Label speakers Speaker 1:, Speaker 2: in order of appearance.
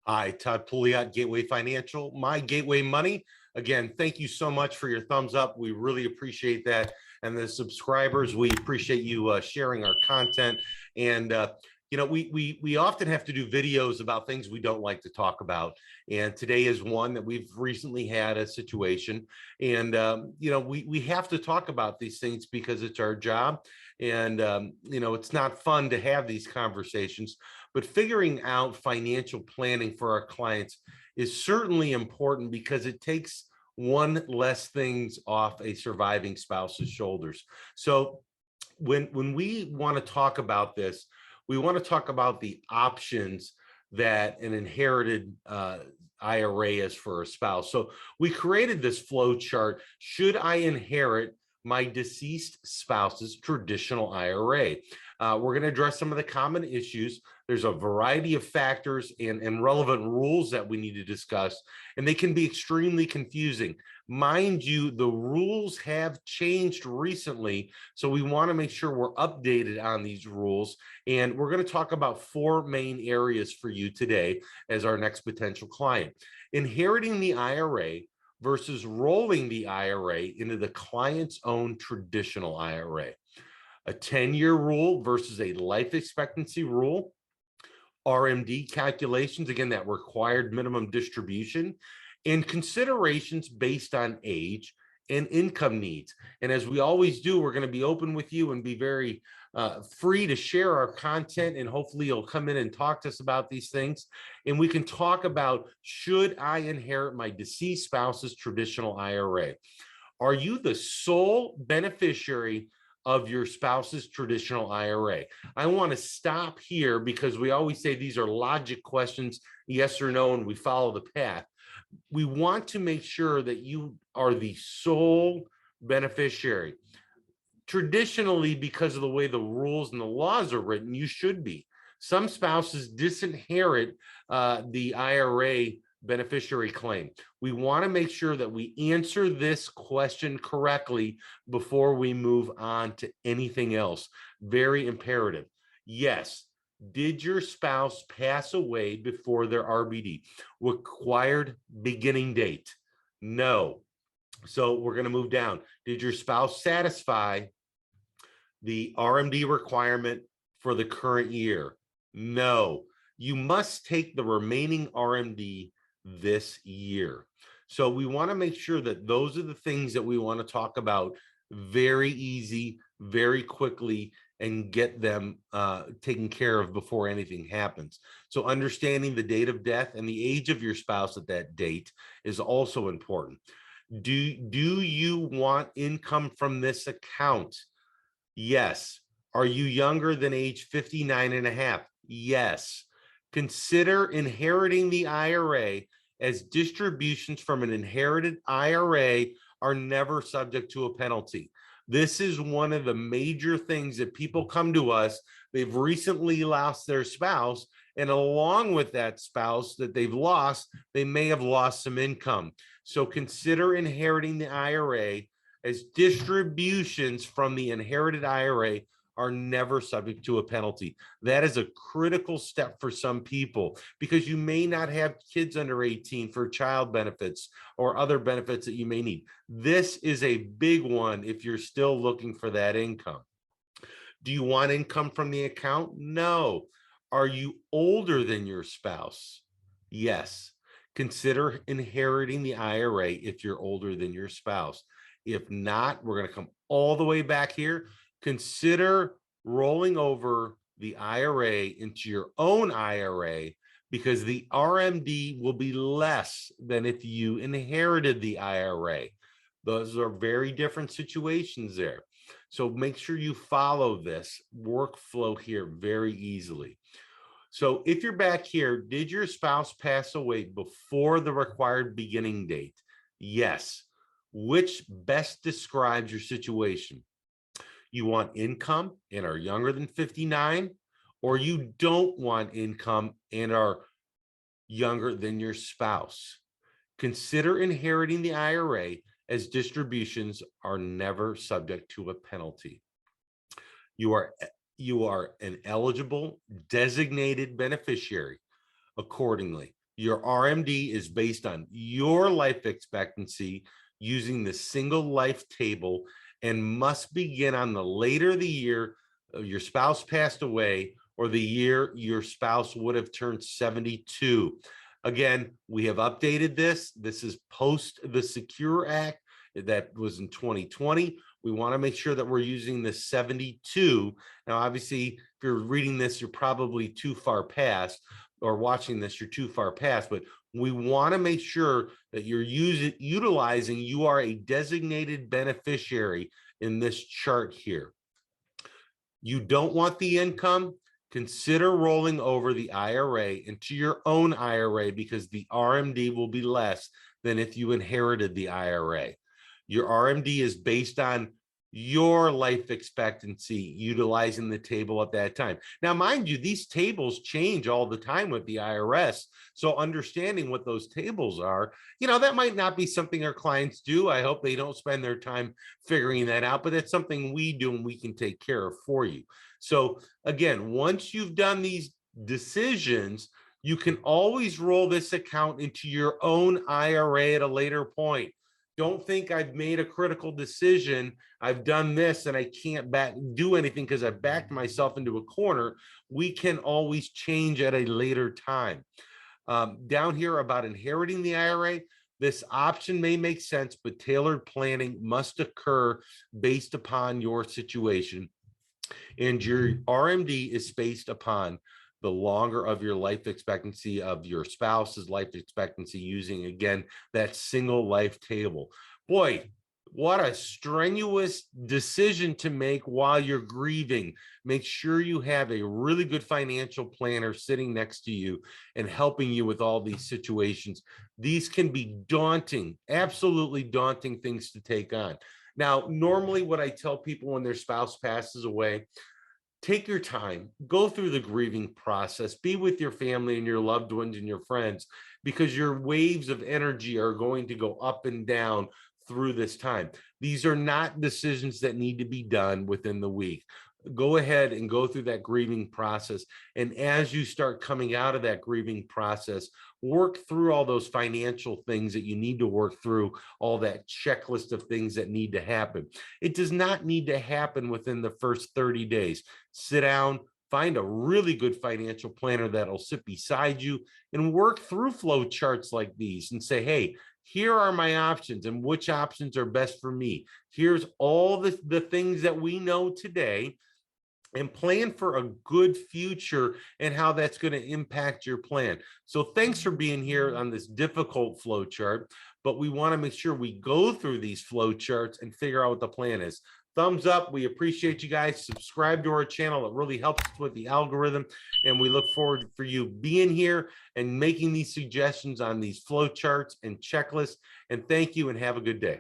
Speaker 1: Hi, Todd Pouliot, Gateway Financial, My Gateway Money. Again, thank you so much for your thumbs up. We really appreciate that. And the subscribers, we appreciate you sharing our content. And we often have to do videos about things we don't like to talk about. And today is one that we've recently had a situation. And we have to talk about these things because it's our job. And it's not fun to have these conversations. But figuring out financial planning for our clients is certainly important because it takes one less things off a surviving spouse's shoulders. So when we want to talk about this, we want to talk about the options that an inherited IRA is for a spouse. So we created this flow chart. Should I inherit my deceased spouse's traditional IRA? We're going to address some of the common issues. There's a variety of factors and relevant rules that we need to discuss, and they can be extremely confusing. Mind you, the rules have changed recently, so we want to make sure we're updated on these rules. And we're going to talk about four main areas for you today as our next potential client. Inheriting the IRA versus rolling the IRA into the client's own traditional IRA. A 10-year rule versus a life expectancy rule. RMD calculations, again, that required minimum distribution, and considerations based on age and income needs. And as we always do, we're going to be open with you and be very free to share our content, and hopefully you'll come in and talk to us about these things. And we can talk about, should I inherit my deceased spouse's traditional IRA? Are you the sole beneficiary of your spouse's traditional IRA? I want to stop here because we always say these are logic questions, yes or no, and we follow the path. We want to make sure that you are the sole beneficiary. Traditionally, because of the way the rules and the laws are written, you should be. Some spouses disinherit the IRA beneficiary claim. We want to make sure that we answer this question correctly before we move on to anything else. Very imperative. Yes. Did your spouse pass away before their RBD? Required beginning date? No. So we're going to move down. Did your spouse satisfy the RMD requirement for the current year? No. You must take the remaining RMD this year. So we want to make sure that those are the things that we want to talk about very easy, very quickly, and get them taken care of before anything happens. So understanding the date of death and the age of your spouse at that date is also important. Do you want income from this account? Yes. Are you younger than age 59 and a half? Yes. Consider inheriting the IRA, as distributions from an inherited IRA are never subject to a penalty. This is one of the major things that people come to us. They've recently lost their spouse, and along with that spouse that they've lost, they may have lost some income. So consider inheriting the IRA, as distributions from the inherited IRA are never subject to a penalty. That is a critical step for some people, because you may not have kids under 18 for child benefits or other benefits that you may need. This is a big one if you're still looking for that income. Do you want income from the account? No. Are you older than your spouse? Yes. Consider inheriting the IRA if you're older than your spouse. If not, we're going to come all the way back here. Consider rolling over the IRA into your own IRA, because the RMD will be less than if you inherited the IRA. Those are very different situations there. So make sure you follow this workflow here very easily. So if you're back here, did your spouse pass away before the required beginning date? Yes. Which best describes your situation? You want income and are younger than 59, or you don't want income and are younger than your spouse? Consider inheriting the IRA, as distributions are never subject to a penalty. You are an eligible designated beneficiary accordingly. Your RMD is based on your life expectancy using the single life table and must begin on the later the year your spouse passed away or the year your spouse would have turned 72. Again, we have updated this. This is post the Secure Act that was in 2020. We want to make sure that we're using the 72. Now, obviously, if you're reading this, you're probably too far past, or watching this, you're too far past, but we want to make sure that you're utilizing, you are a designated beneficiary in this chart here. You don't want the income, consider rolling over the IRA into your own IRA because the RMD will be less than if you inherited the IRA. Your RMD is based on your life expectancy utilizing the table at that time. Now, mind you, these tables change all the time with the IRS. So understanding what those tables are, that might not be something our clients do. I hope they don't spend their time figuring that out, but it's something we do and we can take care of for you. So again, once you've done these decisions, you can always roll this account into your own IRA at a later point. Don't think I've made a critical decision. I've done this and I can't do anything because I've backed myself into a corner. We can always change at a later time. Down here about inheriting the IRA, this option may make sense, but tailored planning must occur based upon your situation. And your RMD is based upon the longer of your life expectancy of your spouse's life expectancy using, again, that single life table. Boy, what a strenuous decision to make while you're grieving. Make sure you have a really good financial planner sitting next to you and helping you with all these situations. These can be daunting, absolutely daunting things to take on. Now, normally what I tell people when their spouse passes away, take your time, go through the grieving process, be with your family and your loved ones and your friends, because your waves of energy are going to go up and down through this time. These are not decisions that need to be done within the week. Go ahead and go through that grieving process. And as you start coming out of that grieving process, work through all those financial things that you need to work through, all that checklist of things that need to happen. It does not need to happen within the first 30 days. Sit down, find a really good financial planner that'll sit beside you and work through flow charts like these and say, hey, here are my options and which options are best for me. Here's all the things that we know today, and plan for a good future and how that's going to impact your plan. So thanks for being here on this difficult flow chart, but we want to make sure we go through these flow charts and figure out what the plan is. Thumbs up. We appreciate you guys. Subscribe to our channel. It really helps us with the algorithm. And we look forward for you being here and making these suggestions on these flow charts and checklists. And thank you and have a good day.